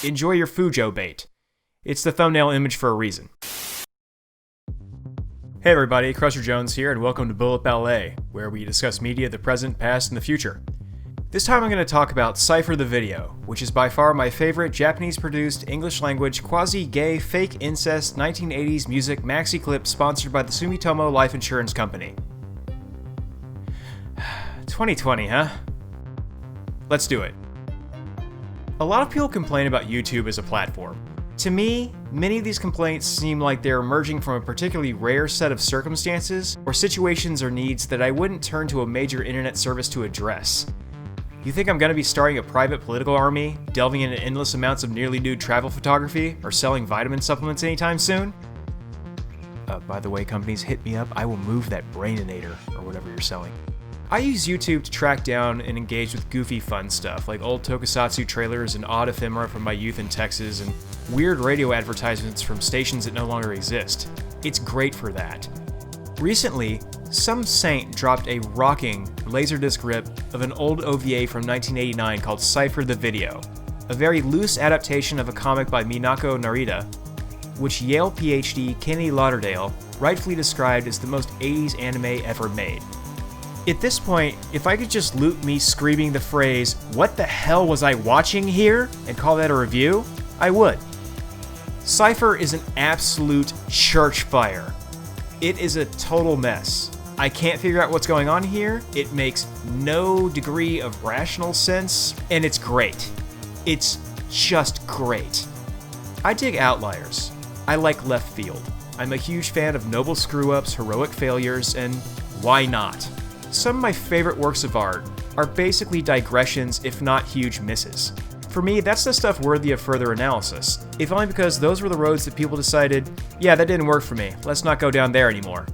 enjoy your Fujo bait. It's the thumbnail image for a reason. Hey everybody, Crusher Jones here, and welcome to Bullet Ballet, where we discuss media, the present, past, and the future. This time I'm going to talk about Cipher the Video, which is by far my favorite Japanese-produced, English-language, quasi-gay, fake incest, 1980s music maxi clip sponsored by the Sumitomo Life Insurance Company. 2020, huh? Let's do it. A lot of people complain about YouTube as a platform. To me, many of these complaints seem like they're emerging from a particularly rare set of circumstances or situations or needs that I wouldn't turn to a major internet service to address. You think I'm going to be starting a private political army, delving into endless amounts of nearly nude travel photography, or selling vitamin supplements anytime soon? By the way, companies, hit me up. I will move that Braininator, or whatever you're selling. I use YouTube to track down and engage with goofy fun stuff, like old tokusatsu trailers and odd ephemera from my youth in Texas, and weird radio advertisements from stations that no longer exist. It's great for that. Recently, some saint dropped a rocking Laserdisc rip of an old OVA from 1989 called Cipher the Video, a very loose adaptation of a comic by Minako Narita, which Yale PhD Kenny Lauderdale rightfully described as the most 80s anime ever made. At this point, if I could just loop me screaming the phrase, "What the hell was I watching here?" and call that a review, I would. Cipher is an absolute church fire. It is a total mess. I can't figure out what's going on here, it makes no degree of rational sense, and it's great. It's just great. I dig outliers. I like left field. I'm a huge fan of noble screw-ups, heroic failures, and why not? Some of my favorite works of art are basically digressions, if not huge misses. For me, that's the stuff worthy of further analysis, if only because those were the roads that people decided, yeah, that didn't work for me, let's not go down there anymore.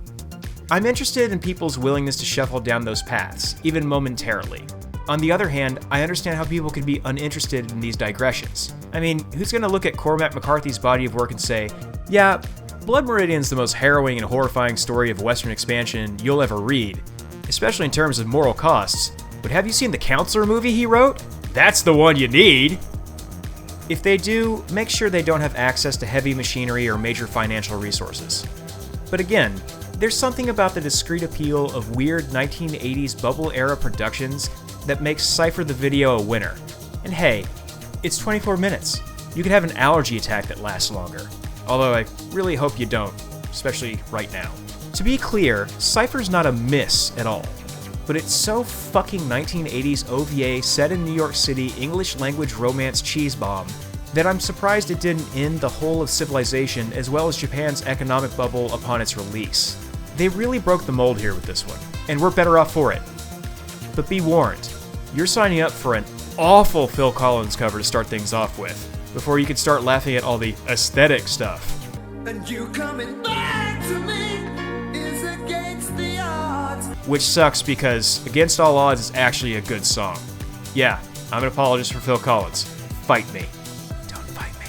I'm interested in people's willingness to shuffle down those paths, even momentarily. On the other hand, I understand how people can be uninterested in these digressions. I mean, who's gonna look at Cormac McCarthy's body of work and say, yeah, Blood Meridian's the most harrowing and horrifying story of Western expansion you'll ever read, especially in terms of moral costs, but have you seen the Counselor movie he wrote? That's the one you need! If they do, make sure they don't have access to heavy machinery or major financial resources. But again, there's something about the discreet appeal of weird 1980s bubble-era productions that makes Cipher the Video a winner. And hey, it's 24 minutes. You could have an allergy attack that lasts longer. Although I really hope you don't, especially right now. To be clear, Cipher's not a miss at all, but it's so fucking 1980s OVA set in New York City English language romance cheese bomb that I'm surprised it didn't end the whole of civilization as well as Japan's economic bubble upon its release. They really broke the mold here with this one, and we're better off for it. But be warned, you're signing up for an awful Phil Collins cover to start things off with, before you can start laughing at all the aesthetic stuff. And you coming back to me is against the odds. Which sucks because Against All Odds is actually a good song. Yeah, I'm an apologist for Phil Collins. Fight me. Don't fight me.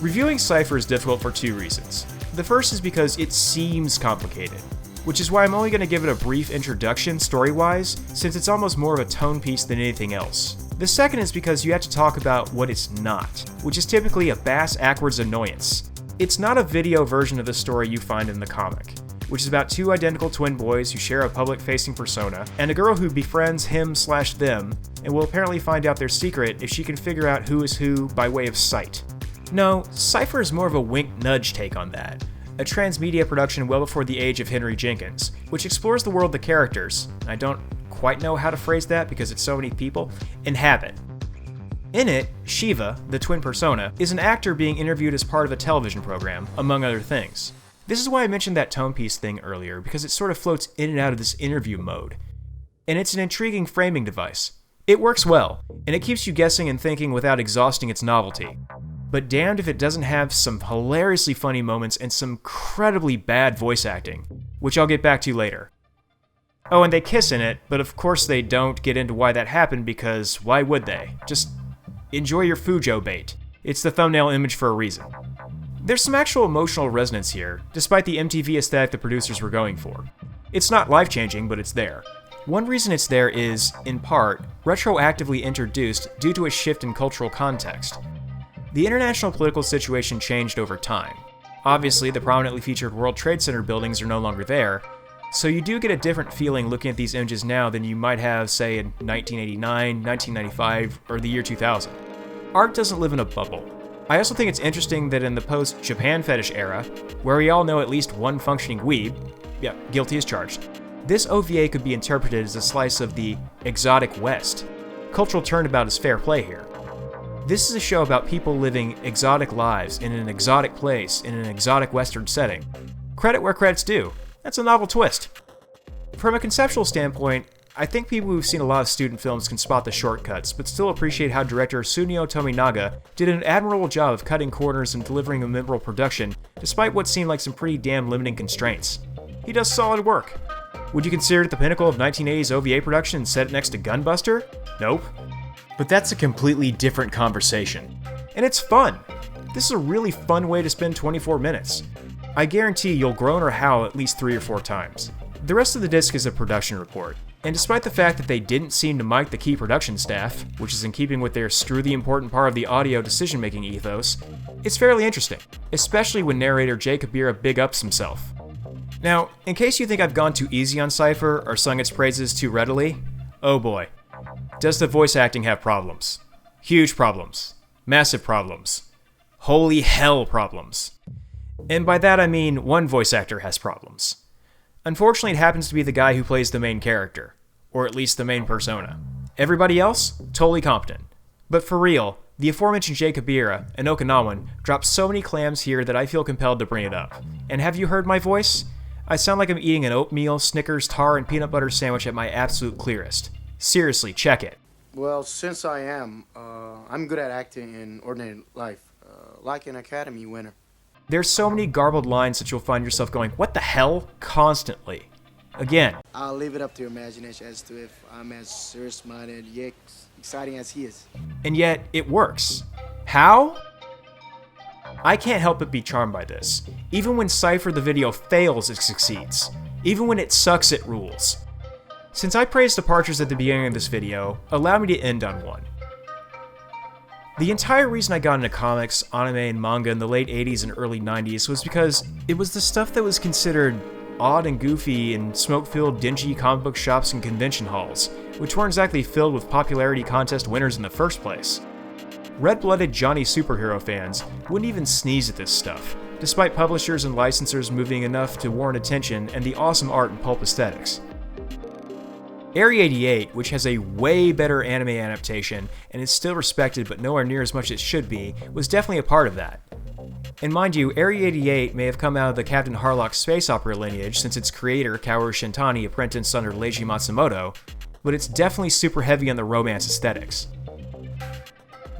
Reviewing Cipher is difficult for two reasons. The first is because it seems complicated, which is why I'm only going to give it a brief introduction story-wise, since it's almost more of a tone piece than anything else. The second is because you have to talk about what it's not, which is typically a bass-ackwards annoyance. It's not a video version of the story you find in the comic, which is about two identical twin boys who share a public-facing persona, and a girl who befriends him/them, and will apparently find out their secret if she can figure out who is who by way of sight. No, Cipher is more of a wink-nudge take on that, a transmedia production well before the age of Henry Jenkins, which explores the world the characters, I don't quite know how to phrase that because it's so many people, inhabit. In it, Shiva, the twin persona, is an actor being interviewed as part of a television program, among other things. This is why I mentioned that tone piece thing earlier, because it sort of floats in and out of this interview mode. And it's an intriguing framing device. It works well, and it keeps you guessing and thinking without exhausting its novelty. But damned if it doesn't have some hilariously funny moments and some incredibly bad voice acting, which I'll get back to later. Oh, and they kiss in it, but of course they don't get into why that happened because why would they? Just enjoy your Fujo bait. It's the thumbnail image for a reason. There's some actual emotional resonance here, despite the MTV aesthetic the producers were going for. It's not life-changing, but it's there. One reason it's there is, in part, retroactively introduced due to a shift in cultural context. The international political situation changed over time. Obviously, the prominently featured World Trade Center buildings are no longer there, so you do get a different feeling looking at these images now than you might have, say, in 1989, 1995, or the year 2000. Art doesn't live in a bubble. I also think it's interesting that in the post-Japan fetish era, where we all know at least one functioning weeb, yeah, guilty as charged, this OVA could be interpreted as a slice of the exotic West. Cultural turnabout is fair play here. This is a show about people living exotic lives in an exotic place in an exotic Western setting. Credit where credit's due. That's a novel twist. From a conceptual standpoint, I think people who've seen a lot of student films can spot the shortcuts, but still appreciate how director Sunio Tominaga did an admirable job of cutting corners and delivering a memorable production, despite what seemed like some pretty damn limiting constraints. He does solid work. Would you consider it the pinnacle of 1980s OVA production and set it next to Gunbuster? Nope. But that's a completely different conversation. And it's fun! This is a really fun way to spend 24 minutes. I guarantee you'll groan or howl at least 3 or 4 times. The rest of the disc is a production report, and despite the fact that they didn't seem to mic the key production staff, which is in keeping with their screw the important part of the audio decision-making ethos, it's fairly interesting, especially when narrator Jay Kabira big ups himself. Now, in case you think I've gone too easy on Cipher or sung its praises too readily, oh boy. Does the voice acting have problems? Huge problems. Massive problems. Holy hell problems. And by that I mean one voice actor has problems. Unfortunately, it happens to be the guy who plays the main character, or at least the main persona. Everybody else, totally competent. But for real, the aforementioned Jay Kabira and Okinawan dropped so many clams here that I feel compelled to bring it up. And have you heard my voice? I sound like I'm eating an oatmeal, Snickers, tar, and peanut butter sandwich at my absolute clearest. Seriously, check it. Well, since I'm good at acting in ordinary life, like an Academy winner. There's so many garbled lines that you'll find yourself going, what the hell? Constantly. Again. I'll leave it up to your imagination as to if I'm as serious-minded, yet exciting as he is. And yet, it works. How? I can't help but be charmed by this. Even when Cipher the video fails, it succeeds. Even when it sucks, it rules. Since I praised departures at the beginning of this video, allow me to end on one. The entire reason I got into comics, anime, and manga in the late 80s and early 90s was because it was the stuff that was considered odd and goofy in smoke-filled, dingy comic book shops and convention halls, which weren't exactly filled with popularity contest winners in the first place. Red-blooded Johnny superhero fans wouldn't even sneeze at this stuff, despite publishers and licensors moving enough to warrant attention and the awesome art and pulp aesthetics. Area 88, which has a way better anime adaptation and is still respected but nowhere near as much as it should be, was definitely a part of that. And mind you, Area 88 may have come out of the Captain Harlock space opera lineage since its creator, Kaoru Shintani, apprenticed under Leiji Matsumoto, but it's definitely super heavy on the romance aesthetics.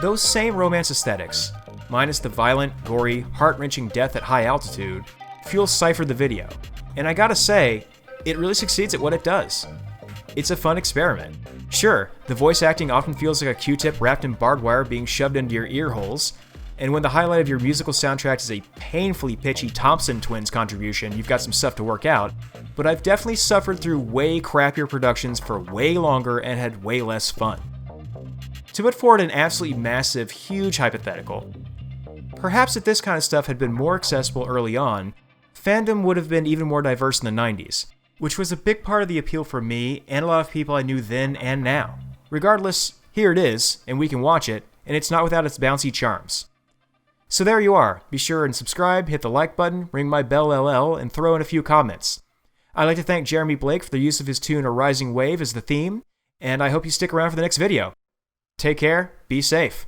Those same romance aesthetics, minus the violent, gory, heart-wrenching death at high altitude, fuel Cipher the video, and I gotta say, it really succeeds at what it does. It's a fun experiment. Sure, the voice acting often feels like a Q-tip wrapped in barbed wire being shoved into your ear holes, and when the highlight of your musical soundtrack is a painfully pitchy Thompson Twins contribution, you've got some stuff to work out, but I've definitely suffered through way crappier productions for way longer and had way less fun. To put forward an absolutely massive, huge hypothetical, perhaps if this kind of stuff had been more accessible early on, fandom would have been even more diverse in the 90s, which was a big part of the appeal for me and a lot of people I knew then and now. Regardless, here it is, and we can watch it, and it's not without its bouncy charms. So there you are. Be sure and subscribe, hit the like button, ring my bell LL, and throw in a few comments. I'd like to thank Jeremy Blake for the use of his tune A Rising Wave as the theme, and I hope you stick around for the next video. Take care, be safe.